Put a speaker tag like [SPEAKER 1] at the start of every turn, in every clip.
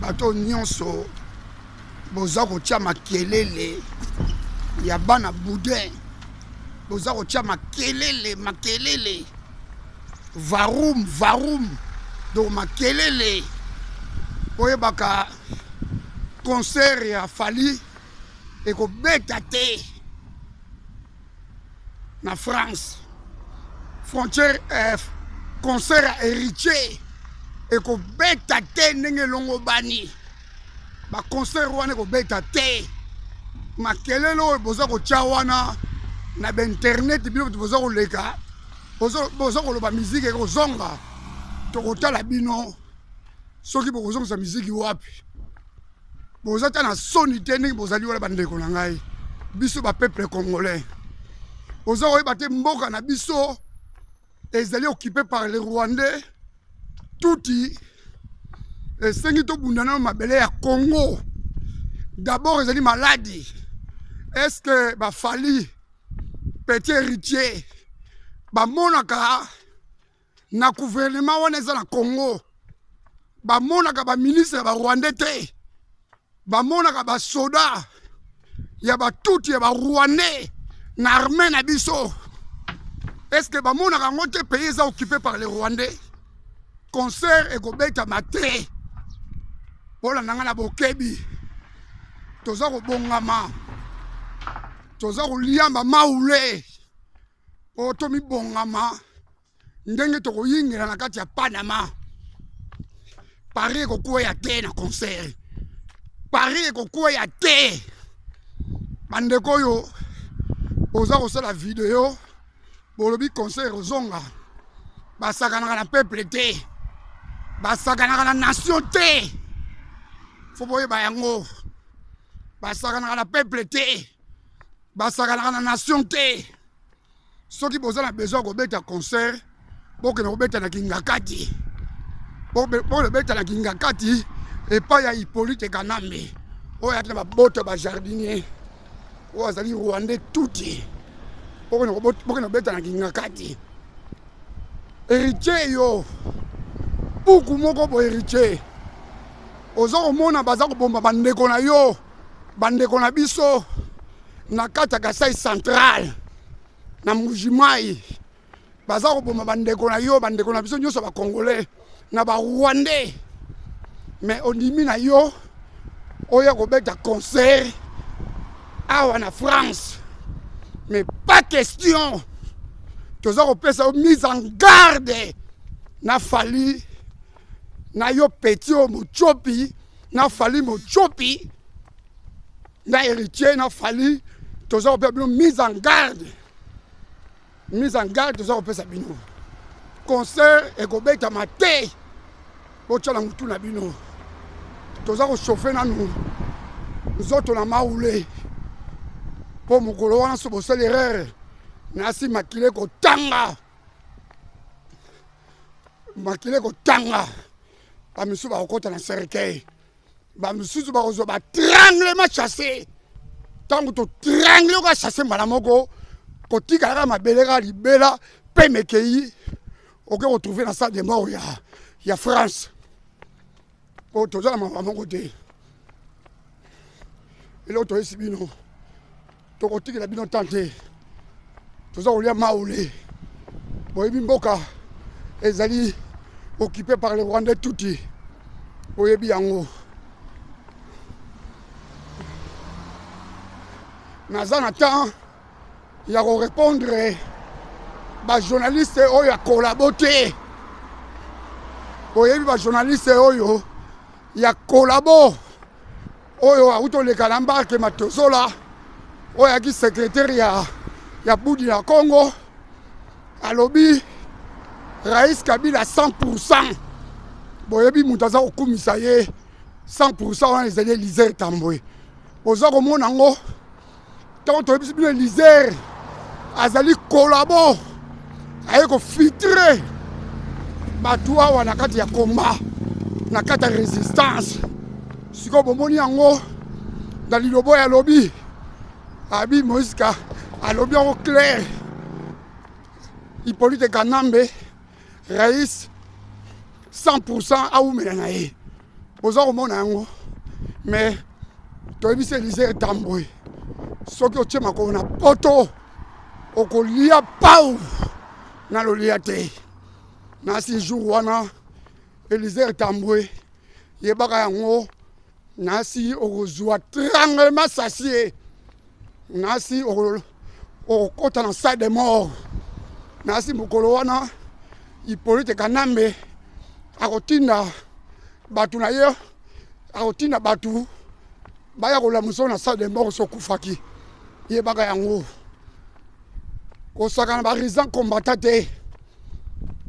[SPEAKER 1] bato nyonso boza kotia makelele ya bana boudin boza kotia makelele varum donc makelele oyebaka concert ya Fally ekobeta te na France frontière concert ya héritier ekobeta te ndenge longo bani ba concert wana ekobeta te makelele oyo boza kotia wana na ba internet bino boza koleka boza koloba miziki ekozonga tokotala bino soki bokozongisa miziki wapi boza ta na soni te ndenge bozali wana bandeko na ngai biso ba peuple congolais boza koyeba te mboka na biso ezali occupé par les Rwandais touti esengi tobundana na mabele ya Congo. D'abord ezali maladi. Est-ce que ba Fally petit héritier ba monaka na gouvernement wana eza na Congo ba monaka ba ministre ba Rwandais te ba monaka ba soda ya ba touti ya ba Rwandais na armée na biso. Est-ce que ba monaka ngote pays eza occupé par les Rwandais? Concert ekobeta mate pola nanga na bokebi toza kobongama toza koliamba maule o tomi bongama ndenge tokoyingela na kati ya Panama. Paris ekokweya te na concert, Paris ekokweya te. Bandeko oyo oza kosala video bolobi concert ozonga basakanaka na peuple te basakanaka na nation te fo boyeba yango basakanaka na peuple te basakanaka na nation te. Soki boza na besoin kobeta concert bokende kobeta na Kingakati bobeta na Kingakati epai ya Hippolyte Kanambe oyo ati na baboto bajardinier oyo azali Rwandais tuti bokende kobeta na Kingakati. Héritier yo buku moko bo héritier oza komona baza kobomba bandeko na yo bandeko na biso na kati ya Kasai Central na Mujimai baza kobomba bandeko na yo bandeko na biso nyonso ba Congolais na ba Rwandais. Mais ondimi na yo oya kobeta concert awa na France, mais pas question toza kopesa mise en garde na Fally na yo petit o Mochopi na Fally Mochopi na héritier na Fally toza kopesa mise en garde toza kopesa bino concert ekobeta mate botala mutu na bino toza kochauffe nanu nzoto na maule po mokolo wana so bosala erreur nasi makile kotanga bamisusu bakokota na cercueil bamisusu bakozwa batranglement chassé ntango totrangle oka chassé mbala moko kotikalaka mabele kaka libela mpe mekei oke kotrouve na salle de mort ya France po toza na makambo moko te eloko toyesi bino tokotikela bino tante toza kolia maule boyebi mboka ezali occupé par les Rwandais tuti boyebi yango. Naza na temps ya korépondre bajournaliste oyo ya kolabo te boyebi bajournaliste oyo ya kolabo oyo auti oleka na mbarke Matozola oyo aki secrétaire ya Budi na Congo alobi Rais Kabila 100%. Boyebi mutu aza kokumisa ye 100% wana ezali Elysée Tambwe oza komona ngo ntango toyebisi bino Elysée azali kolabo aye kofiltre bato awa na kati ya combat na kati ya résistance sikoyo bomoni yango na lilobo ya lobi abi Moïse alobi yango clair Hippolyte Kanambe Rais 100% aumela na ye oza komona yango mais toyebi se Élysée Tambwe soki otie makolo na poto okolia pau na lolia te nasi jour wana Élysée Tambwe yebaka yango nasi okozwa tremblement sasie nasi okota na salle de mort nasi mokolo wana Hippolyte Kanambe akotinda batu na ye akotinda batu baya kolamusa na salle de mort sokufaki yebaka yango kosaka na barizan combattant te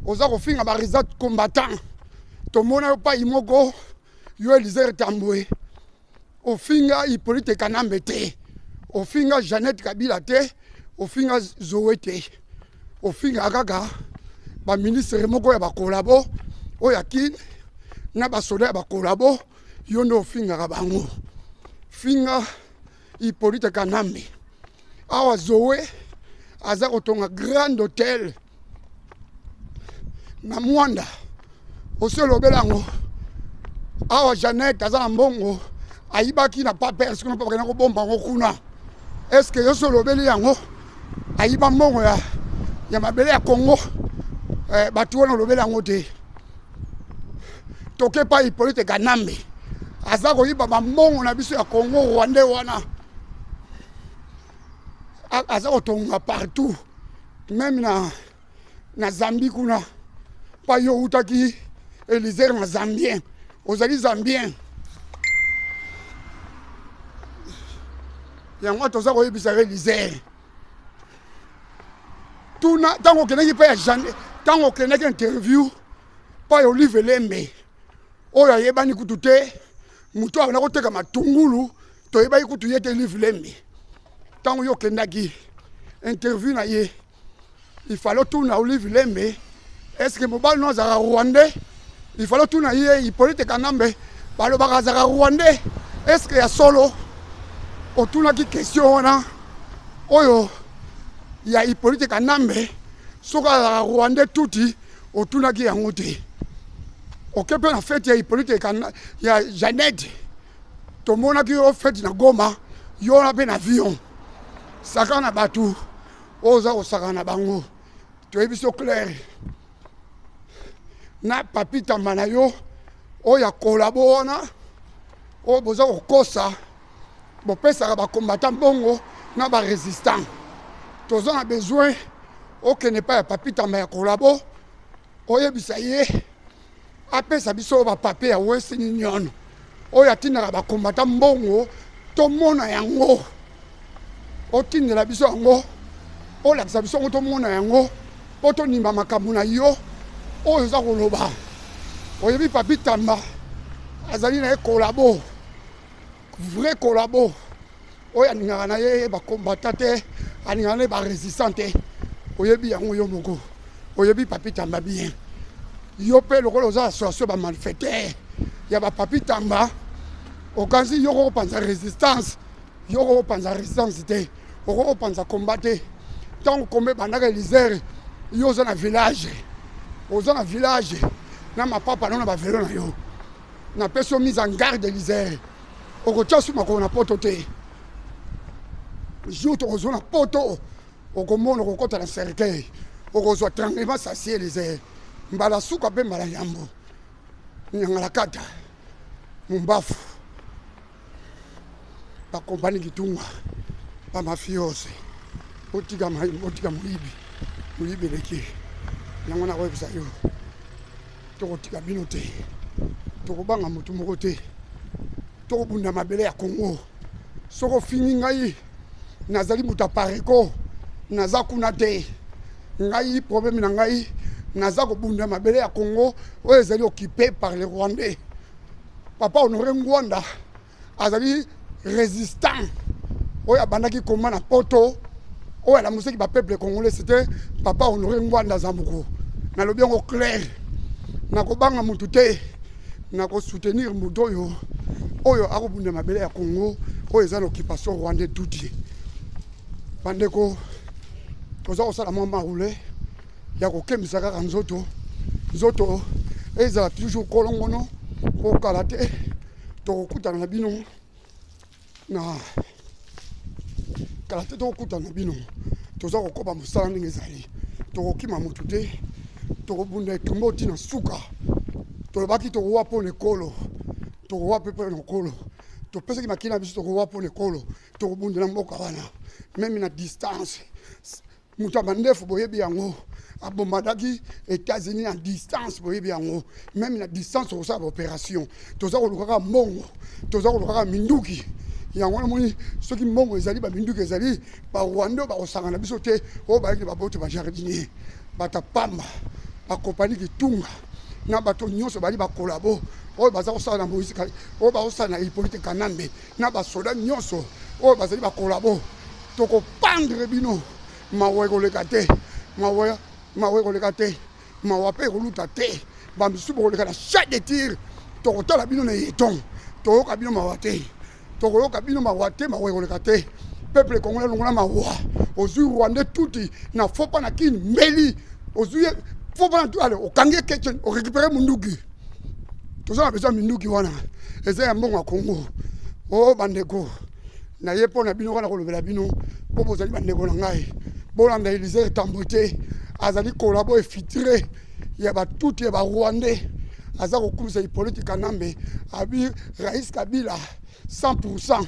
[SPEAKER 1] oza kofinga barizan combattant tomona yo pa imoko yo Élysée Tambwe ofinga Hippolyte Kanambe te ofinga Jeannette Kabila te ofinga Zoé te ofinga kaka ba ministre moko ya bakolabo oya kine na basoda ya bakolabo yo ndo ofinga bango finga Hippolyte Kanambe awa Zoé aza kotonga grand hôtel na Mwanda osolobela ngo awa Jeannette aza na mbongo ayibaki na paper sikona papa kana ko bomba ngo kuna est-ce que yo solobeli yango ayiba mbongo ya mabele ya Congo batu wana lobela ngo te toke pa Hippolyte Kanambe aza koyiba mbongo na biso ya Congo Rwanda wana aza kotonga partout même na Zambie kuna pa yo utaki Élysée na Zambien ozali Zambien yango toza koyebisa Élysée tuna tango keneki pa ya Jeanne tango keneki interview pa ya Olive Lembe oyo yebani kutu te mutu abana koteka matungulu toyebaki kutu yete Olive Lembe tango yo kendaki interview na ye il fallait tuna Olive Lembe est-ce que mobile no azaka Rwandais il fallait tuna ye Hippolyte Kanambe balobaka azaka Rwandais est-ce que ya solo otunaki question wana oyo ya Hippolyte Kanambe soka azaka Rwandais tuti otunaki yango te okepe na fete ya Hippolyte Kanambe ya Jeannette tomonaki yo fete na Goma yo na pe na avion saka na batu oza kosaka na bango toyebi so clair na Papi Tamba na yo oya kolabo wana o boza kokosa bopesaka bakombata mbongo na barésistant toza na besoin okende pa ya Papi Tamba ya kolabo oyebisa ye apesa biso bapape ya Western Union oyo atindaka bakombata mbongo tomona yango otindela biso yango olakisa biso ngo tomona yango po tonimba makambo na yo oyo oza koloba oyebi Papi Tamba azali na ye kolabo vrai kolabo oyo aningaka na ye bakombata te aningaka na ye barésistant te oyebi yango yo moko oyebi Papi Tamba bien yo mpe lokola oza association bamalfaiteur ya baPapi Tamba okanzi yo kopanza résistance yo kopanza résistance te okopanza combat te ntango kombe bandaka Élysée yo oza na village na mapapa no na bavelo na yo na peso mise en garde Élysée okotia su makolo na poto te jour tokozwa na poto okomona okokota na cercueil okozwa tremblement sasie Élysée mbala suka mpe mbala yambo nyangala kata mumbafu bakompani kitunga bamafiose otika moyibi leki yango nakoyebisa yo tokotika bino te tokobanga motu moko te tokobunda mabele ya Congo soko fingi ngai nazali moto apareko naza kuna te ngai problème na ngai naza kobunda mabele ya Congo oyo ezali occupé par les Rwandais papa Honoré Ngwanda azali résistant oyo abandaki koma na poto oyo alamusaki bapeuple congolais c'était papa Honoré Ngwanda Zambuko nalobi yango clair nakobanga mutu te nakosoutenir mutu oyo akobunda mabele ya Congo oyo eza l'occupation rwandais tuti bandeko toza kosala mwa marule ya kokembisa kaka nzoto ezala toujours kolongono po kala te tokokutana na bino na kala te tokokutana na bino toza kokoba mosala ndenge ezali tokokima motu te tokobunda etumba otina suka tolobaki tokowa mpo na ekolo tokowa mpe mpo na ekolo topesaki makili na biso tokowa mpo na ekolo tokobundela mboka wana meme na distance moto ya mandefu boyebi yango abombadaki États-Unis na distance boyebi yango meme na distance tokosala baopération toza kolukaka mbongo toza kolukaka minduki yango namoni soki mbongo ezali baminduki ezali barwanda oyo bakosanga na biso te oyo bayaki babote bajardinier bato pamba bakompani kitunga na bato nyonso bali bakolabo oyo baza kosala na Moïse oyo bakosala na Hippolyte Kanambe na basoda nyonso oyo bazali bakolabo tokopandre bino mawa ekoleka te mawa ekoleka te mawa mpe ekoluta te bamisu bokoleka na chat de tir tokotala bino na yeton toyoka bino mawa te tokoyoka bino mawa te mawa ekoleka te peuple congolais longola mawa ozwi rwandais tuti na fopa na kini mbeli ozwi fopa na tu ale okangi ekeke orécupere munduki toza na besoin minduki wana eza ya mbongo ya Congo o bandeko na ye mpo na bino wana kolobela bino mpo bozali bandeko na ngai bolanda Élysée etambo te azali kolabo efiltre ya batuti ya barwandais aza kokumisa Hippolyte Kanambe abi Rais Kabila 100%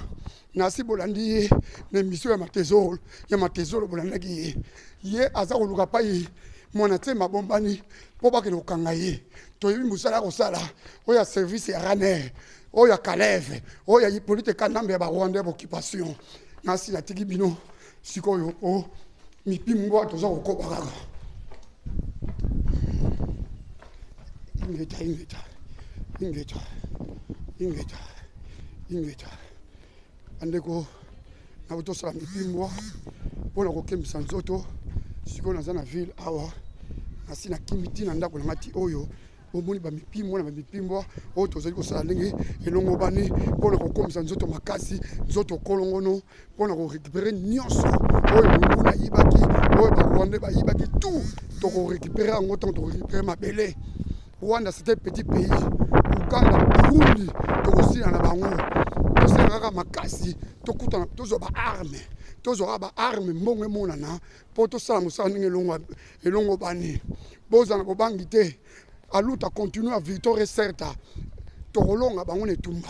[SPEAKER 1] nasi bolandi ye na émission ya matezolo bolandaki ye aza koluka pai mwana te mabombani mpo bakende kokanga ye toyebi mosala kosala oyo ya service ya Raner oyo ya Kalev oyo ya Hippolyte Kanambe ya barwandais boccupation nasi natiki bino sikoyo o mipimbo toza kokoba kaka ingeta andeko na botosala mipimbo mpona kokembisa nzoto sikoyo naza na ville awa nasi nakimi ntina ndako na ngati oyo bomoni bamipimbo na bamipimbo oyo tozali kosala ndenge elongo bani mpona kokomisa nzoto makasi nzoto kolongono mpona korécupere nyonso oyo monguna ayibaki oyo barwandais bayibaki tout tokorécupere yango ntango tokorécupere mabele Rwanda c'était un petit pays Uganda Burundi tokosila na bango tosala kaka makasi tokutana tozwa ba arme mbongo emonana mpo tosala mosala ndenge elongo bani bozala bobangi te aluta continue à victoire certa tokolonga bango na etumba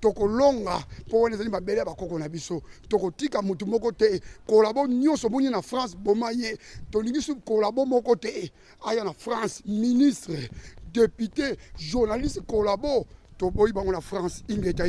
[SPEAKER 1] tokolonga mpo wana ezali mabele ya bakoko na biso tokotika motu moko te kolabo nyonso boni na France boma ye tolingi su kolabo moko te aya na France ministre député journaliste kolabo toboyi bango na France ingeta